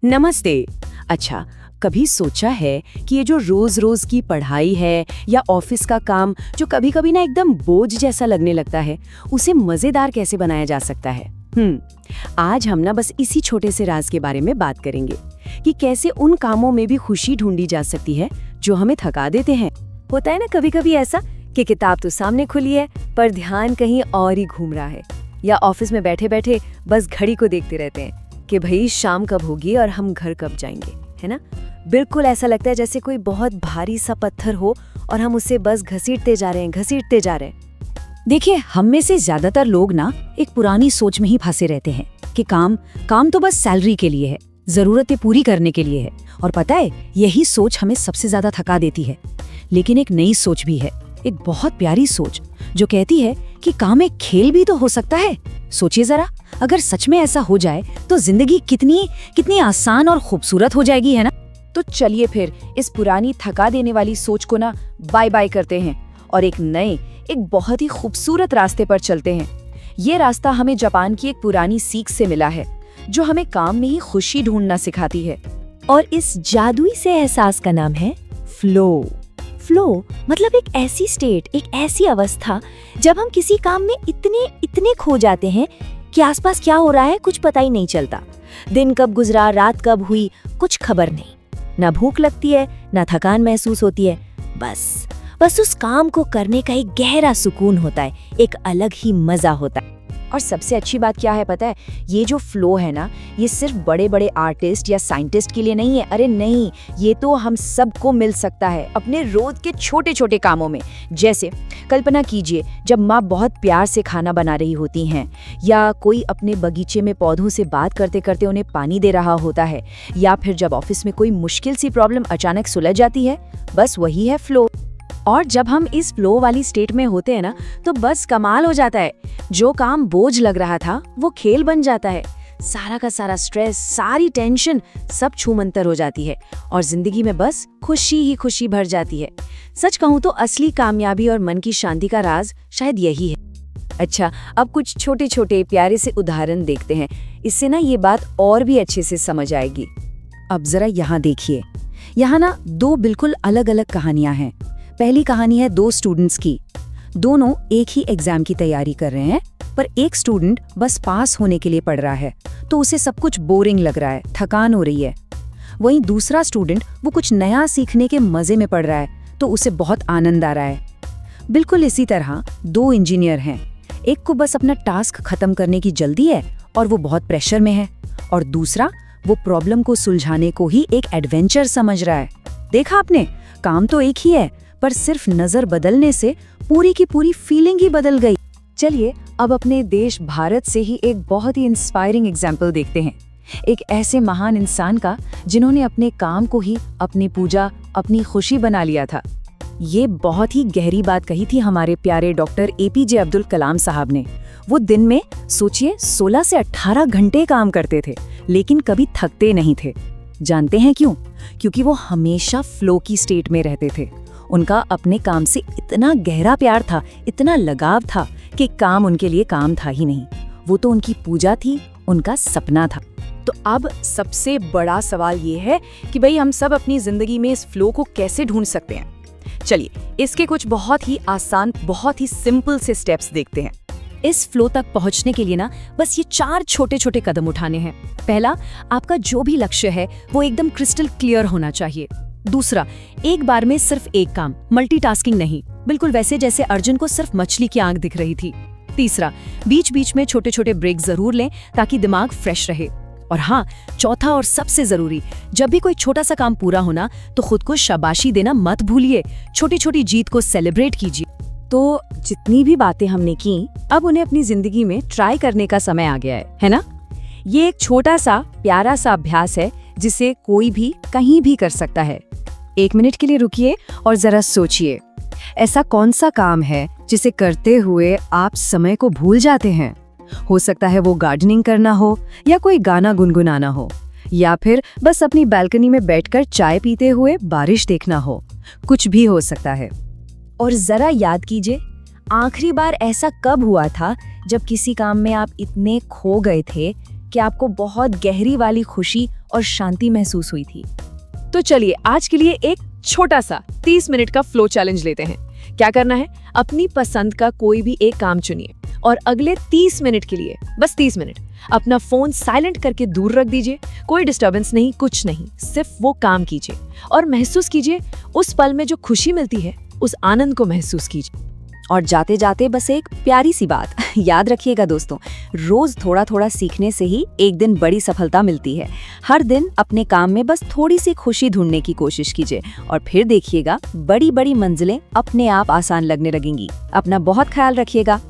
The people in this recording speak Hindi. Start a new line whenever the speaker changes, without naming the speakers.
नमस्ते। अच्छा, कभी सोचा है कि ये जो रोज रोज की पढ़ाई है या ऑफिस का काम जो कभी-कभी ना एकदम बोझ जैसा लगने लगता है, उसे मजेदार कैसे बनाया जा सकता है? आज हम ना बस इसी छोटे से राज के बारे में बात करेंगे कि कैसे उन कामों में भी खुशी ढूंढी जा सकती है जो हमें थका देते हैं।
होता है ना कभी-कभी ऐसा कि किताब तो सामने खुली है पर ध्यान कहीं और ही घूम रहा है, या ऑफिस में बैठे-बैठे बस घड़ी को देखते रहते हैं कि भाई शाम कब होगी और हम घर कब जाएंगे, है ना? बिल्कुल ऐसा लगता है जैसे कोई बहुत भारी सा पत्थर हो और हम उसे बस घसीटते जा रहे हैं।
देखिए, हम में से ज्यादातर लोग ना एक पुरानी सोच में ही फंसे रहते हैं कि काम तो बस सैलरी के लिए है, जरूरतें पूरी करने के लिए है। और पता है, यही सोच हमें सबसे ज्यादा थका देती है। लेकिन एक नई सोच भी है, एक बहुत प्यारी सोच जो कहती है कि काम एक खेल भी तो हो सकता है। सोचिए जरा, अगर सच में ऐसा हो जाए तो जिंदगी कितनी आसान और खूबसूरत हो जाएगी, है ना?
तो चलिए फिर इस पुरानी थका देने वाली सोच को ना बाय बाय करते हैं और एक बहुत ही खूबसूरत रास्ते पर चलते हैं। ये रास्ता हमें जापान की एक पुरानी सीख से मिला है जो हमें काम में ही खुशी ढूंढना सिखाती है। और इस जादुई से एहसास का नाम है फ्लो मतलब एक ऐसी स्टेट, एक ऐसी अवस्था जब हम किसी काम में इतने खो जाते हैं कि आसपास क्या हो रहा है कुछ पता ही नहीं चलता। दिन कब गुजरा, रात कब हुई, कुछ खबर नहीं। ना भूख लगती है, ना थकान महसूस होती है। बस उस काम को करने का एक गहरा सुकून होता है, एक अलग ही मजा होता है। और सबसे अच्छी बात क्या है पता है? ये जो फ्लो है ना, ये सिर्फ बड़े बड़े आर्टिस्ट या साइंटिस्ट के लिए नहीं है। अरे नहीं, ये तो हम सबको मिल सकता है अपने रोज के छोटे छोटे कामों में। जैसे कल्पना कीजिए, जब माँ बहुत प्यार से खाना बना रही होती हैं, या कोई अपने बगीचे में पौधों से बात करते करते उन्हें पानी दे रहा होता है, या फिर जब ऑफिस में कोई मुश्किल सी प्रॉब्लम अचानक सुलझ जाती है। बस वही है फ्लो। और जब हम इस फ्लो वाली स्टेट में होते हैं ना, तो बस कमाल हो जाता है। जो काम बोझ लग रहा था वो खेल बन जाता है। सारा का सारा स्ट्रेस, सारी टेंशन सब छूमंतर हो जाती है और जिंदगी में बस खुशी ही खुशी भर जाती है। सच कहूँ तो असली कामयाबी और मन की शांति का राज शायद यही है। अच्छा, अब कुछ छोटे छोटे प्यारे से उदाहरण देखते हैं। इससे ना ये बात और भी अच्छे से समझ आएगी।
अब जरा यहाँ देखिए, यहाँ ना दो बिल्कुल अलग अलग कहानियां हैं। पहली कहानी है दो स्टूडेंट्स की। दोनों एक ही एग्जाम की तैयारी कर रहे हैं, पर एक स्टूडेंट बस पास होने के लिए पढ़ रहा है तो उसे सब कुछ बोरिंग लग रहा है, थकान हो रही है। वहीं दूसरा स्टूडेंट वो कुछ नया सीखने के मजे में पढ़ रहा है तो उसे बहुत आनंद आ रहा है। बिल्कुल इसी तरह दो इंजीनियर हैं। एक को बस अपना टास्क खत्म करने की जल्दी है और वो बहुत प्रेशर में है, और दूसरा वो प्रॉब्लम को सुलझाने को ही एक एडवेंचर समझ रहा है। देखा आपने, काम तो एक ही है, पर सिर्फ नजर बदलने से पूरी की पूरी फीलिंग ही बदल गई।
चलिए अब अपने देश भारत से ही एक बहुत ही इंस्पायरिंग एग्जाम्पल देखते हैं। एक ऐसे महान इंसान का जिन्होंने अपने काम को ही अपनी पूजा, अपनी खुशी बना लिया था। ये बहुत ही गहरी बात कही थी हमारे प्यारे डॉक्टर एपीजे अब्दुल कलाम साहब ने। वो दिन में सोचिए 16 से 18 घंटे काम करते थे, लेकिन कभी थकते नहीं थे। जानते हैं क्यों? क्योंकि वो हमेशा फ्लो की स्टेट में रहते थे। उनका अपने काम से इतना गहरा प्यार था, इतना लगाव था कि काम उनके लिए काम था ही नहीं, वो तो उनकी पूजा थी, उनका सपना था। तो अब सबसे बड़ा सवाल ये है कि भाई हम सब अपनी जिंदगी में इस फ्लो को कैसे ढूंढ सकते हैं। चलिए इसके कुछ बहुत ही आसान, बहुत ही सिंपल से स्टेप्स देखते हैं। इस फ्लो तक पहुंचने के लिए ना बस ये 4 छोटे छोटे कदम उठाने हैं। पहला, आपका जो भी लक्ष्य है वो एकदम क्रिस्टल क्लियर होना चाहिए। दूसरा, एक बार में सिर्फ एक काम, मल्टीटास्किंग नहीं, बिल्कुल वैसे जैसे अर्जुन को सिर्फ मछली की आंख दिख रही थी। तीसरा, बीच बीच में छोटे छोटे ब्रेक जरूर लें ताकि दिमाग फ्रेश रहे। और हाँ, चौथा और सबसे जरूरी, जब भी कोई छोटा सा काम पूरा होना तो खुद को शाबाशी देना मत भूलिए। छोटी छोटी जीत को सेलिब्रेट कीजिए। तो जितनी भी बातें हमने की, अब उन्हें अपनी जिंदगी में ट्राई करने का समय आ गया है ना? ये एक छोटा सा प्यारा सा अभ्यास है जिसे कोई भी कहीं भी कर सकता है। 1 मिनट के लिए रुकिए और जरा सोचिए, ऐसा कौन सा काम है जिसे करते हुए आप समय को भूल जाते हैं? हो सकता है वो गार्डनिंग करना हो, या कोई गाना गुनगुनाना हो, या फिर बस अपनी बालकनी में बैठकर चाय पीते हुए बारिश देखना हो। कुछ भी हो सकता है। और जरा याद कीजिए, आखिरी बार ऐसा कब हुआ था जब किसी काम में आप इतने खो गए थे कि आपको बहुत गहरी वाली खुशी और शांति महसूस हुई थी।
तो चलिए आज के लिए एक छोटा सा 30 मिनट का फ्लो चैलेंज लेते हैं। क्या करना है, अपनी पसंद का कोई भी एक काम चुनिए और अगले 30 मिनट के लिए, बस 30 मिनट, अपना फोन साइलेंट करके दूर रख दीजिए। कोई डिस्टर्बेंस नहीं, कुछ नहीं, सिर्फ वो काम कीजिए और महसूस कीजिए उस पल में जो खुशी मिलती है, उस आनंद को महसूस कीजिए।
और जाते जाते बस एक प्यारी सी बात याद रखिएगा दोस्तों, रोज थोड़ा थोड़ा सीखने से ही एक दिन बड़ी सफलता मिलती है। हर दिन अपने काम में बस थोड़ी सी खुशी ढूंढने की कोशिश कीजिए और फिर देखिएगा बड़ी बड़ी मंजिलें अपने आप आसान लगने लगेंगी। अपना बहुत ख्याल रखिएगा।